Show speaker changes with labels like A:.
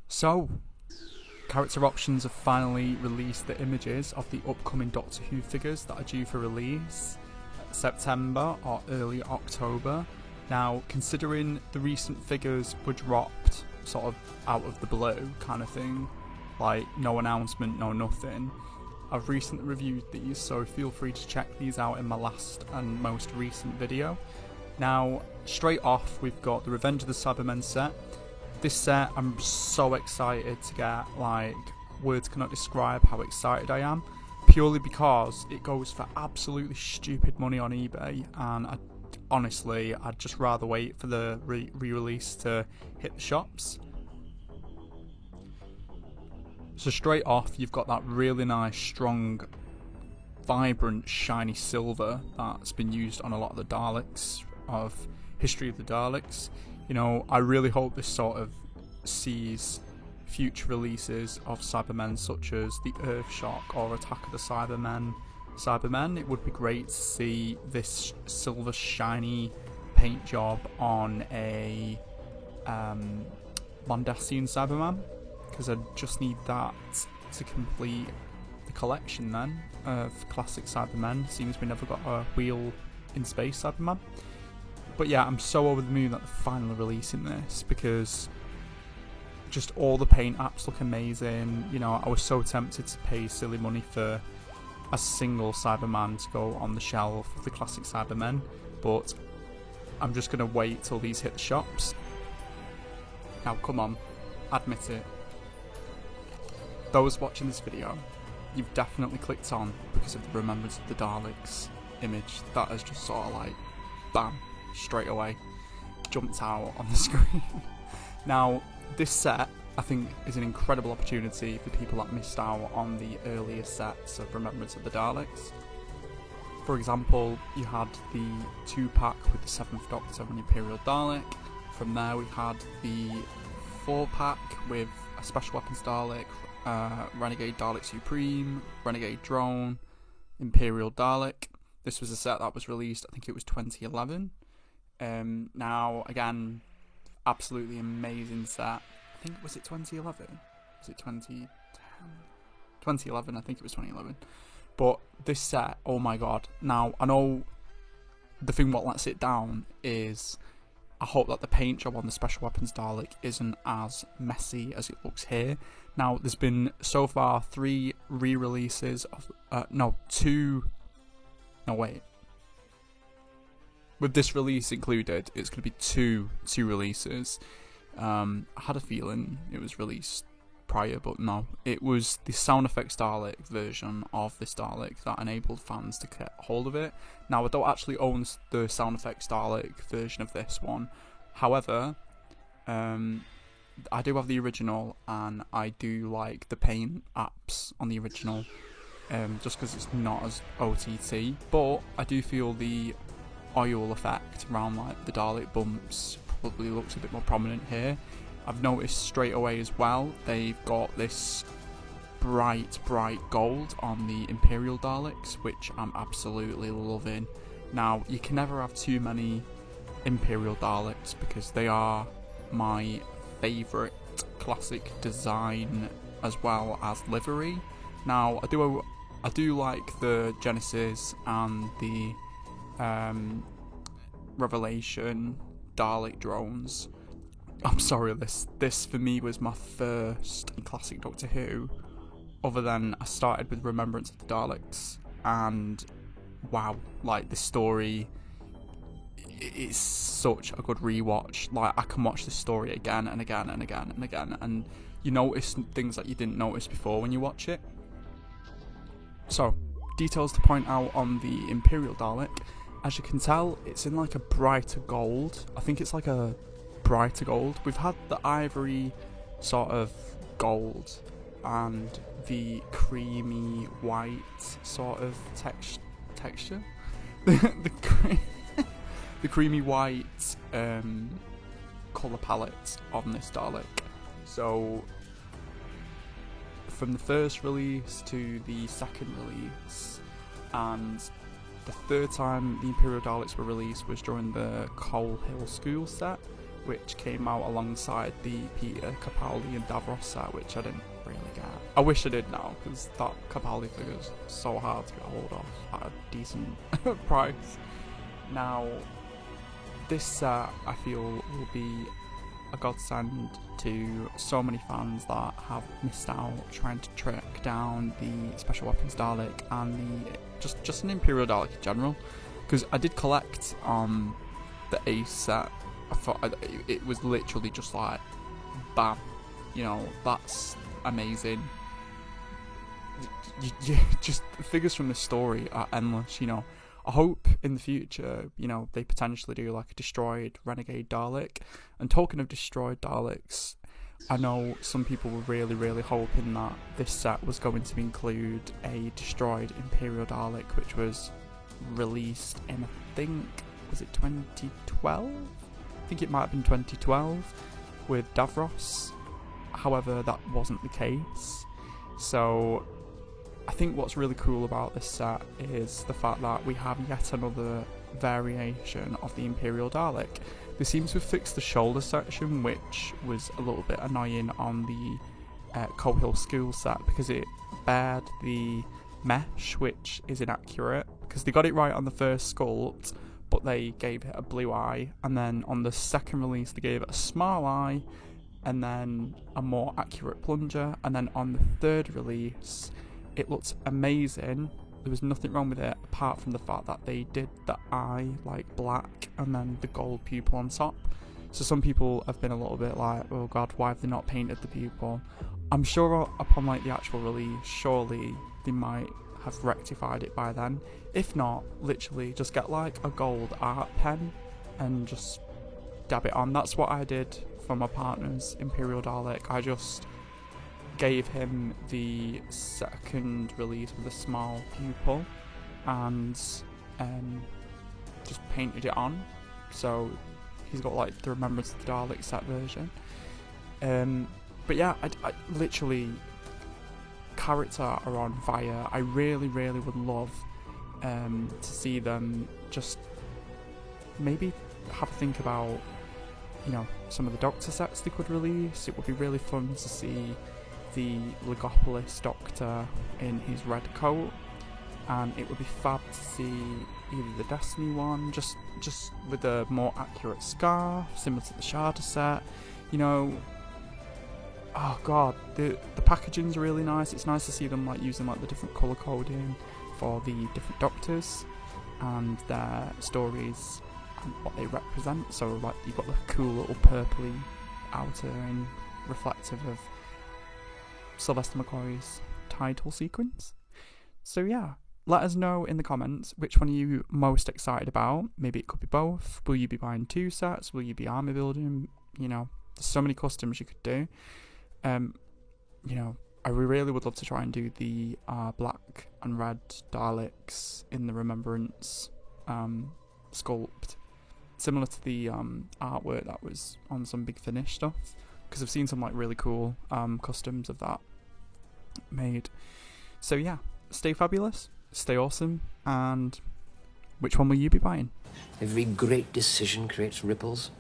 A: So, Character Options have finally released the images of the upcoming Doctor Who figures that are due for release September or early October. Now, considering the recent figures were dropped sort of out of the blue kind of thing, like no announcement, no nothing, I've recently reviewed these, so feel free to check these out in my last and most recent video. Now, straight off, we've got the Revenge of the Cybermen set. This set, I'm so excited to get, like, words cannot describe how excited I am, purely because it goes for absolutely stupid money on eBay, and honestly, I'd just rather wait for the re-release to hit the shops. So straight off, you've got that really nice, strong, vibrant, shiny silver that's been used on a lot of the Daleks of History of the Daleks. You know, I really hope this sort of sees future releases of Cybermen such as the Earthshock or Attack of the Cybermen. It would be great to see this silver shiny paint job on a Mondasian Cyberman, because I just need that to complete the collection then of classic Cybermen, seeing as we never got a wheel in space Cyberman. But yeah, I'm so over the moon that they're finally releasing this, because just all the paint apps look amazing. You know, I was so tempted to pay silly money for a single Cyberman to go on the shelf of the classic Cybermen, but I'm just going to wait till these hit the shops. Now come on, admit it. Those watching this video, you've definitely clicked on because of the Remembrance of the Daleks image that has just sort of like, bam, straight away jumped out on the screen. Now, this set, I think, is an incredible opportunity for people that missed out on the earlier sets of Remembrance of the Daleks. For example, you had the 2-pack with the 7th Doctor and Imperial Dalek. From there we had the 4-pack with a Special Weapons Dalek, Renegade Dalek Supreme, Renegade Drone, Imperial Dalek. This was a set that was released, I think it was 2011. Now, again, absolutely amazing set. I think, was it 2011? Was it 2010? 2011, I think it was 2011. But this set, oh my god. Now, I know the thing what lets it down is I hope that the paint job on the Special Weapons Dalek isn't as messy as it looks here. Now, there's been so far 3 re-releases of, with this release included, it's going to be two releases. I had a feeling it was released prior, but no. It was the Sound Effects Dalek version of this Dalek that enabled fans to get hold of it. Now, I don't actually own the Sound Effects Dalek version of this one. However, I do have the original, and I do like the paint apps on the original, just because it's not as OTT. But I do feel the oil effect around like the Dalek bumps probably looks a bit more prominent here. I've noticed straight away as well, they've got this bright gold on the Imperial Daleks, which I'm absolutely loving. Now, you can never have too many Imperial Daleks because they are my favourite classic design as well as livery. Now, I do like the Genesis and the Revelation Dalek drones. I'm sorry, this for me was my first classic Doctor Who, other than I started with Remembrance of the Daleks, and wow, like the story, it's such a good rewatch. Like, I can watch this story again and again and again and again, and you notice things that you didn't notice before when you watch it. So, details to point out on the Imperial Dalek. As you can tell, it's in like a brighter gold. I think it's like a brighter gold. We've had the ivory sort of gold and the creamy white sort of texture. the creamy white colour palette on this Dalek. So from the first release to the second release, and the third time the Imperial Daleks were released was during the Coal Hill School set. which came out alongside the Peter Capaldi and Davros set, which I didn't really get. I wish I did now, because that Capaldi figure's so hard to get hold of at a decent price. Now, this set I feel will be a godsend to so many fans that have missed out trying to track down the Special Weapons Dalek and the just an Imperial Dalek in general, because I did collect the Ace set. I thought it was literally just like bam, you know, that's amazing. Just the figures from this story are endless, you know. I hope in the future, you know, they potentially do like a destroyed Renegade Dalek. And talking of destroyed Daleks, I know some people were really hoping that this set was going to include a destroyed Imperial Dalek, which was released in, I think, was it 2012? I think it might have been 2012 with Davros. However, that wasn't the case. So I think what's really cool about this set is the fact that we have yet another variation of the Imperial Dalek. They seem to have fixed the shoulder section, which was a little bit annoying on the Cohill School set, because it bared the mesh, which is inaccurate, because they got it right on the first sculpt, but they gave it a blue eye, and then on the second release they gave it a small eye, and then a more accurate plunger, and then on the third release it looked amazing. There was nothing wrong with it apart from the fact that they did the eye like black and then the gold pupil on top. So some people have been a little bit like, oh god, why have they not painted the pupil? I'm sure upon like the actual release, surely they might have rectified it by then. If not, literally just get like a gold art pen and just dab it on. That's what I did for my partner's Imperial Dalek. I just gave him the second release with a small pupil and just painted it on, so he's got like the Remembrance of the Dalek set version. But yeah, I literally, character are on fire. I really would love to see them just maybe have a think about, you know, some of the Doctor sets they could release. It would be really fun to see the Legopolis Doctor in his red coat, and it would be fab to see either the Destiny one, just with a more accurate scarf, similar to the Sharda set. You know, oh god, the packaging's really nice. It's nice to see them like using like the different colour coding for the different Doctors and their stories and what they represent. So like you've got the cool little purpley outer and reflective of Sylvester McCoy's title sequence. So yeah, let us know in the comments which one are you most excited about. Maybe it could be both. Will you be buying 2 sets? Will you be army building? You know, there's so many customs you could do. You know, I really would love to try and do the black and red Daleks in the Remembrance sculpt, similar to the artwork that was on some Big Finish stuff, because I've seen some like really cool customs of that made. So yeah, stay fabulous, stay awesome, and which one will you be buying?
B: Every great decision creates ripples.